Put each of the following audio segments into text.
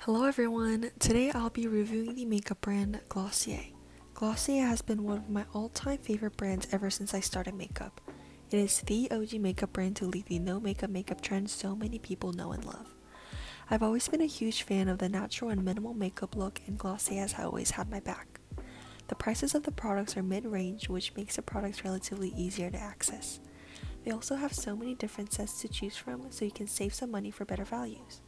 Hello everyone, today I'll be reviewing the makeup brand Glossier. Glossier has been one of my all-time favorite brands ever since I started makeup. It is the OG makeup brand to lead the no makeup trend so many people know and love. I've always been a huge fan of the natural and minimal makeup look, and Glossier has always had my back. The prices of the products are mid-range, which makes the products relatively easier to access. They also have so many different sets to choose from, so you can save some money for better values.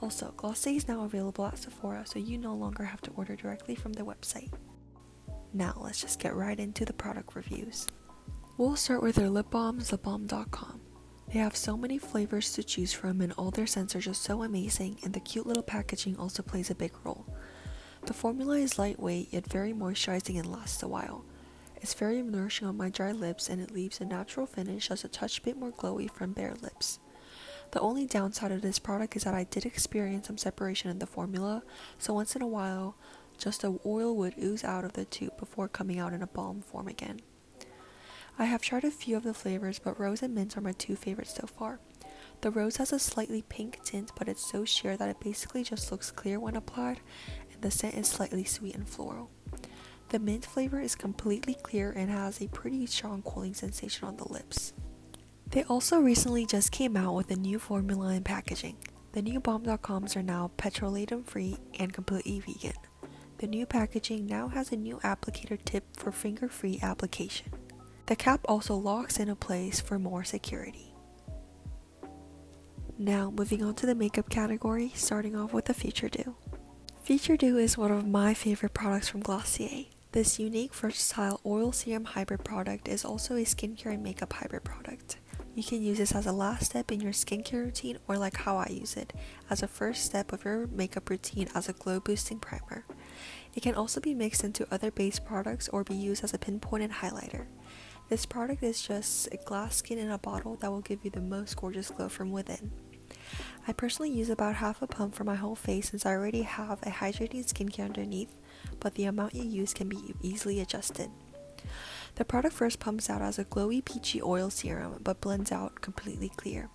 Also, Glossier is now available at Sephora, so you no longer have to order directly from their website. Now let's just get right into the product reviews. We'll start with their lip balms, thebalm.com. They have so many flavors to choose from, and all their scents are just so amazing, and the cute little packaging also plays a big role. The formula is lightweight yet very moisturizing and lasts a while. It's very nourishing on my dry lips, and it leaves a natural finish just a touch bit more glowy from bare lips. The only downside of this product is that I did experience some separation in the formula, so once in a while, just the oil would ooze out of the tube before coming out in a balm form again. I have tried a few of the flavors, but rose and mint are my two favorites so far. The rose has a slightly pink tint, but it's so sheer that it basically just looks clear when applied, and the scent is slightly sweet and floral. The mint flavor is completely clear and has a pretty strong cooling sensation on the lips. They also recently just came out with a new formula and packaging. The new Balm.coms are now petrolatum free and completely vegan. The new packaging now has a new applicator tip for finger-free application. The cap also locks into place for more security. Now moving on to the makeup category, starting off with the Futuredew. Futuredew is one of my favorite products from Glossier. This unique versatile oil serum hybrid product is also a skincare and makeup hybrid product. You can use this as a last step in your skincare routine, or like how I use it, as a first step of your makeup routine as a glow boosting primer. It can also be mixed into other base products or be used as a pinpointed highlighter. This product is just a glass skin in a bottle that will give you the most gorgeous glow from within. I personally use about half a pump for my whole face since I already have a hydrating skincare underneath, but the amount you use can be easily adjusted. The product first pumps out as a glowy peachy oil serum, but blends out completely clear.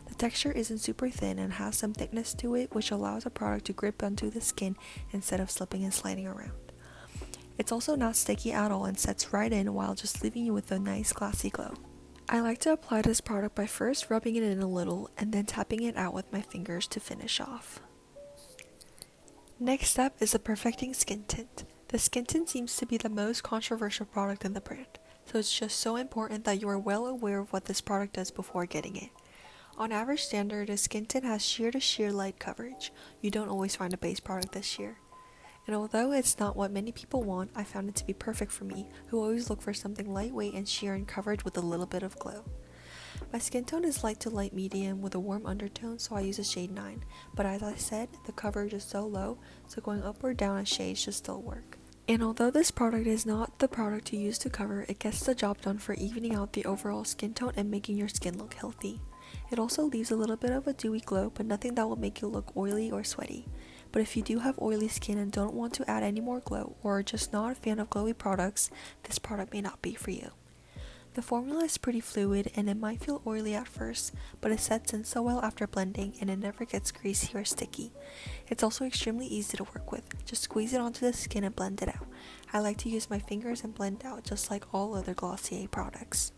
The texture isn't super thin and has some thickness to it, which allows the product to grip onto the skin instead of slipping and sliding around. It's also not sticky at all and sets right in while just leaving you with a nice glassy glow. I like to apply this product by first rubbing it in a little and then tapping it out with my fingers to finish off. Next up is the Perfecting Skin Tint. The skin tint seems to be the most controversial product in the brand, so it's just so important that you are well aware of what this product does before getting it. On average standard, a skin tint has sheer to sheer light coverage. You don't always find a base product this sheer. And although it's not what many people want, I found it to be perfect for me, who always look for something lightweight and sheer in coverage with a little bit of glow. My skin tone is light to light medium with a warm undertone, so I use a shade 9, but as I said, the coverage is so low, so going up or down a shade should still work. And although this product is not the product to use to cover, it gets the job done for evening out the overall skin tone and making your skin look healthy. It also leaves a little bit of a dewy glow, but nothing that will make you look oily or sweaty. But if you do have oily skin and don't want to add any more glow, or are just not a fan of glowy products, this product may not be for you. The formula is pretty fluid and it might feel oily at first, but it sets in so well after blending and it never gets greasy or sticky. It's also extremely easy to work with. Just squeeze it onto the skin and blend it out. I like to use my fingers and blend out just like all other Glossier products.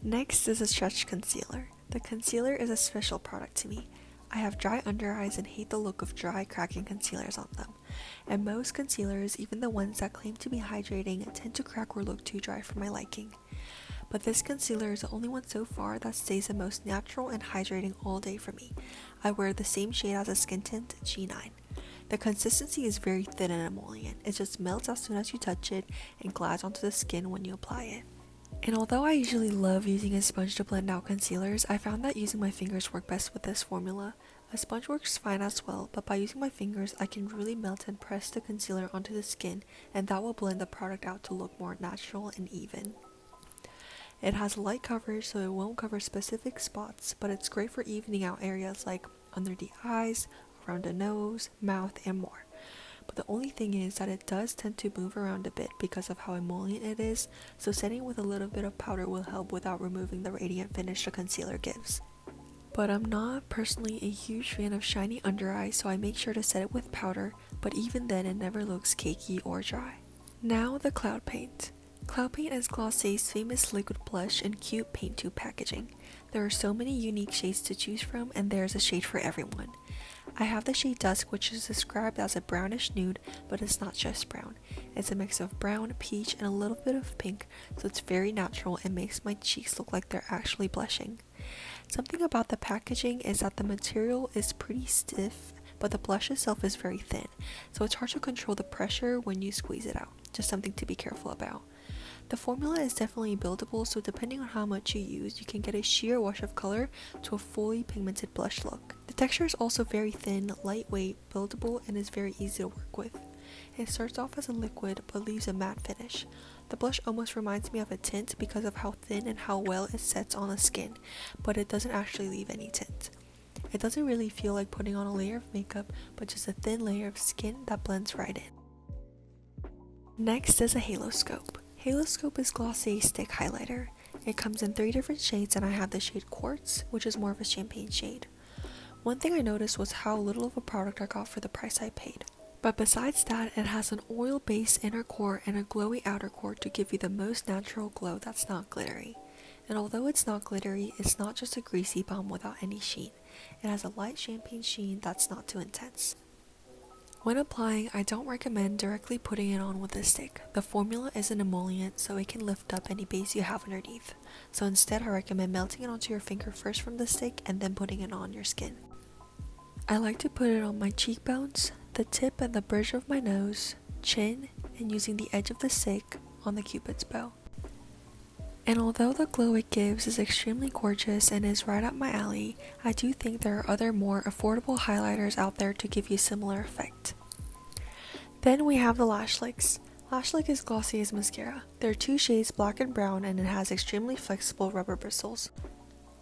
Next is a stretch concealer. The concealer is a special product to me. I have dry under eyes and hate the look of dry, cracking concealers on them. And most concealers, even the ones that claim to be hydrating, tend to crack or look too dry for my liking. But this concealer is the only one so far that stays the most natural and hydrating all day for me. I wear the same shade as a skin tint, G9. The consistency is very thin and emollient. It just melts as soon as you touch it and glides onto the skin when you apply it. And although I usually love using a sponge to blend out concealers, I found that using my fingers work best with this formula. A sponge works fine as well, but by using my fingers I can really melt and press the concealer onto the skin, and that will blend the product out to look more natural and even. It has light coverage, so it won't cover specific spots, but it's great for evening out areas like under the eyes, around the nose, mouth, and more. But the only thing is that it does tend to move around a bit because of how emollient it is, so setting with a little bit of powder will help without removing the radiant finish the concealer gives. but I'm not personally a huge fan of shiny under eyes, so I make sure to set it with powder, but even then it never looks cakey or dry. Now the Cloud Paint. Cloud Paint is Glossier's famous liquid blush in cute paint tube packaging. There are so many unique shades to choose from, and there's a shade for everyone. I have the shade Dusk, which is described as a brownish nude, but it's not just brown. It's a mix of brown, peach, and a little bit of pink, so it's very natural and makes my cheeks look like they're actually blushing. Something about the packaging is that the material is pretty stiff, but the blush itself is very thin, so it's hard to control the pressure when you squeeze it out. Just something to be careful about. The formula is definitely buildable, so depending on how much you use, you can get a sheer wash of color to a fully pigmented blush look. The texture is also very thin, lightweight, buildable, and is very easy to work with. It starts off as a liquid but leaves a matte finish. The blush almost reminds me of a tint because of how thin and how well it sets on the skin, but it doesn't actually leave any tint. It doesn't really feel like putting on a layer of makeup, but just a thin layer of skin that blends right in. Next is a Haloscope. Haloscope is Glossier's stick highlighter. It comes in 3 different shades, and I have the shade Quartz, which is more of a champagne shade. One thing I noticed was how little of a product I got for the price I paid. But besides that, it has an oil-based inner core and a glowy outer core to give you the most natural glow that's not glittery. And although it's not glittery, it's not just a greasy balm without any sheen. It has a light champagne sheen that's not too intense. When applying, I don't recommend directly putting it on with a stick. The formula is an emollient, so it can lift up any base you have underneath. So instead, I recommend melting it onto your finger first from the stick and then putting it on your skin. I like to put it on my cheekbones, the tip and the bridge of my nose, chin, and using the edge of the stick on the cupid's bow. And although the glow it gives is extremely gorgeous and is right up my alley, I do think there are other more affordable highlighters out there to give you similar effect. Then we have the Lash Slicks. Lash Slick is Glossier's mascara. There are 2 shades, black and brown, and it has extremely flexible rubber bristles.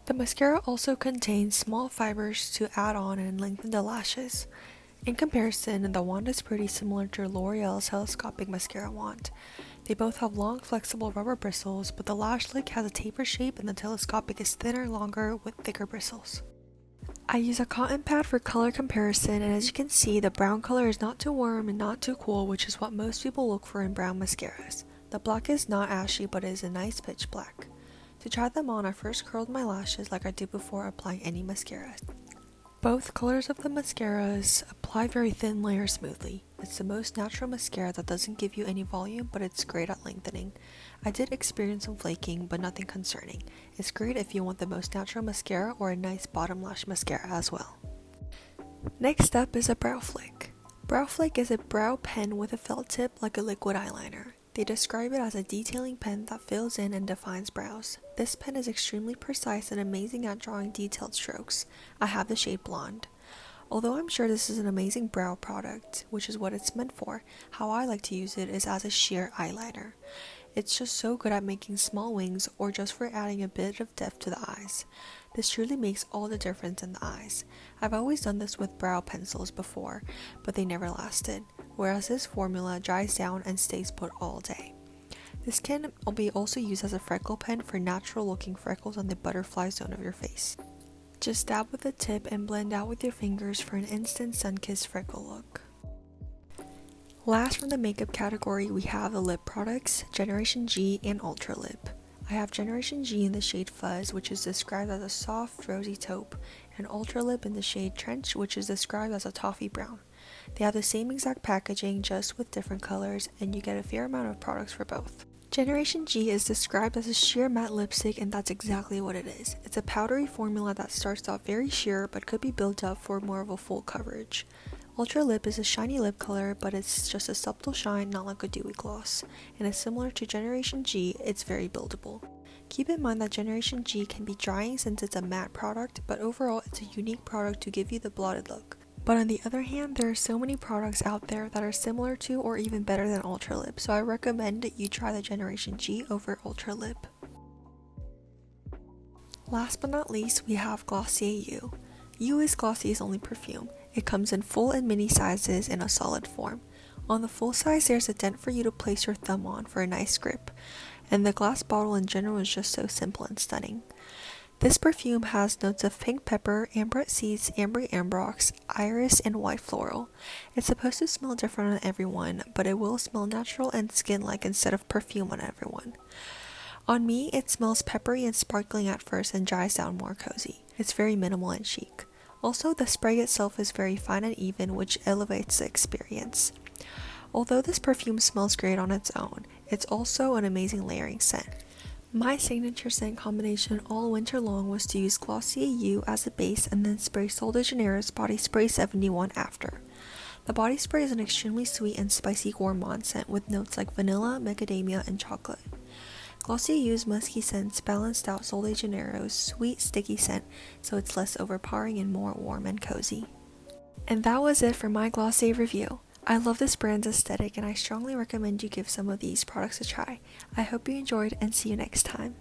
The mascara also contains small fibers to add on and lengthen the lashes. In comparison, the wand is pretty similar to L'Oreal's telescopic mascara wand. They both have long, flexible rubber bristles, but the Lash Slick has a taper shape and the telescopic is thinner, longer, with thicker bristles. I use a cotton pad for color comparison, and as you can see, the brown color is not too warm and not too cool, which is what most people look for in brown mascaras. The black is not ashy, but it is a nice pitch black. To try them on, I first curled my lashes like I do before applying any mascara. Both colors of the mascaras apply very thin layers smoothly. It's the most natural mascara that doesn't give you any volume, but it's great at lengthening. I did experience some flaking, but nothing concerning. It's great if you want the most natural mascara or a nice bottom lash mascara as well. Next up is a Brow Flick. Brow Flick is a brow pen with a felt tip like a liquid eyeliner. They describe it as a detailing pen that fills in and defines brows. This pen is extremely precise and amazing at drawing detailed strokes. I have the shade Blonde. Although I'm sure this is an amazing brow product, which is what it's meant for, how I like to use it is as a sheer eyeliner. It's just so good at making small wings or just for adding a bit of depth to the eyes. This truly makes all the difference in the eyes. I've always done this with brow pencils before, but they never lasted, whereas this formula dries down and stays put all day. This can be also used as a freckle pen for natural looking freckles on the butterfly zone of your face. Just dab with the tip and blend out with your fingers for an instant sun-kissed freckle look. Last from the makeup category, we have the lip products, Generation G and Ultra Lip. I have Generation G in the shade Fuzz, which is described as a soft, rosy taupe, and Ultra Lip in the shade Trench, which is described as a toffee brown. They have the same exact packaging, just with different colors, and you get a fair amount of products for both. Generation G is described as a sheer matte lipstick, and that's exactly what it is. It's a powdery formula that starts off very sheer, but could be built up for more of a full coverage. Ultra Lip is a shiny lip color, but it's just a subtle shine, not like a dewy gloss, and is similar to Generation G, it's very buildable. Keep in mind that Generation G can be drying since it's a matte product, but overall it's a unique product to give you the blotted look. But on the other hand, there are so many products out there that are similar to or even better than Ultra Lip, so I recommend that you try the Generation G over Ultra Lip. Last but not least, we have Glossier You. You is Glossier's only perfume. It comes in full and mini sizes in a solid form. On the full size, there's a dent for you to place your thumb on for a nice grip, and the glass bottle in general is just so simple and stunning. This perfume has notes of pink pepper, amberette seeds, ambery ambrox, iris, and white floral. It's supposed to smell different on everyone, but it will smell natural and skin-like instead of perfume on everyone. On me, it smells peppery and sparkling at first and dries down more cozy. It's very minimal and chic. Also, the spray itself is very fine and even, which elevates the experience. Although this perfume smells great on its own, it's also an amazing layering scent. My signature scent combination all winter long was to use Glossier You as a base and then spray Sol de Janeiro's Body Spray 71 after. The body spray is an extremely sweet and spicy gourmand scent with notes like vanilla, macadamia, and chocolate. Glossier You's musky scents balanced out Sol de Janeiro's sweet, sticky scent, so it's less overpowering and more warm and cozy. And that was it for my Glossier review. I love this brand's aesthetic and I strongly recommend you give some of these products a try. I hope you enjoyed and see you next time.